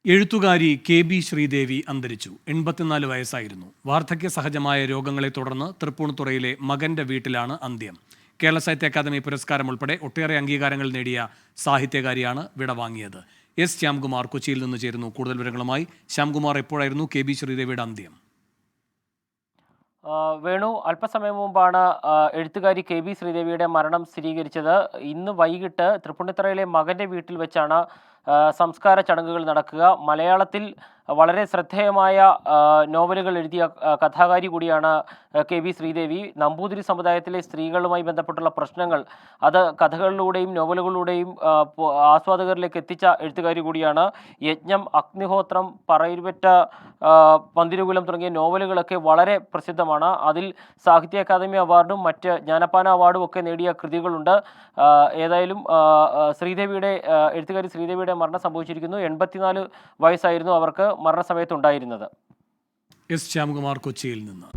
എഴുത്തുകാരി കെ.ബി. ശ്രീദേവി അന്തരിച്ചു. 84 വയസ്സായിരുന്നു. വാർദ്ധക്യ സഹജമായ രോഗങ്ങളെ തുടർന്ന് തൃപ്പൂണിത്തുറയിലെ മകന്റെ വീട്ടിലാണ് അന്ത്യം. കേരള സാഹിത്യ അക്കാദമി പുരസ്കാരം ഉൾപ്പെടെ ഒട്ടേറെ അംഗീകാരങ്ങൾ നേടിയ സാഹിത്യകാരിയാണ് വിടവാങ്ങിയത്. എസ് ശ്യാംകുമാർ കൊച്ചിയിൽ നിന്ന് ചേരുന്നു. കൂടുതൽ വിവരങ്ങളുമായി. ശ്യാംകുമാർ, എപ്പോഴായിരുന്നു കെ.ബി. ശ്രീദേവിയുടെ അന്ത്യം? വേണു, അല്പസമയം മുമ്പാണ് എഴുത്തുകാരി കെ.ബി. ശ്രീദേവിയുടെ മരണം സ്ഥിരീകരിച്ചത്. ഇന്ന് വൈകിട്ട് തൃപ്പൂണിത്തുറയിലെ മകന്റെ വീട്ടിൽ വെച്ചാണ് സംസ്കാര ചടങ്ങുകൾ നടക്കുക. മലയാളത്തിൽ വളരെ ശ്രദ്ധേയമായ നോവലുകൾ എഴുതിയ കഥാകാരി കൂടിയാണ് കെ.ബി. ശ്രീദേവി. നമ്പൂതിരി സമുദായത്തിലെ സ്ത്രീകളുമായി ബന്ധപ്പെട്ടുള്ള പ്രശ്നങ്ങൾ അത് കഥകളിലൂടെയും നോവലുകളിലൂടെയും ആസ്വാദകരിലേക്ക് എത്തിച്ച എഴുത്തുകാരി കൂടിയാണ്. യജ്ഞം, അഗ്നിഹോത്രം, പറയിരുപറ്റ, പന്തിരുകുലം തുടങ്ങിയ നോവലുകളൊക്കെ വളരെ പ്രസിദ്ധമാണ്. അതിൽ സാഹിത്യ അക്കാദമി അവാർഡും മറ്റ് ജ്ഞാനപ്പാന അവാർഡും ഒക്കെ നേടിയ കൃതികളുണ്ട്. ഏതായാലും എഴുത്തുകാരി ശ്രീദേവിയുടെ മരണം സംഭവിച്ചിരിക്കുന്നു. 84 വയസ്സായിരുന്നു അവർക്ക് മരണസമയത്ത് ഉണ്ടായിരുന്നത്. എസ് ശ്യാംകുമാർ കൊച്ചിയിൽ നിന്ന്.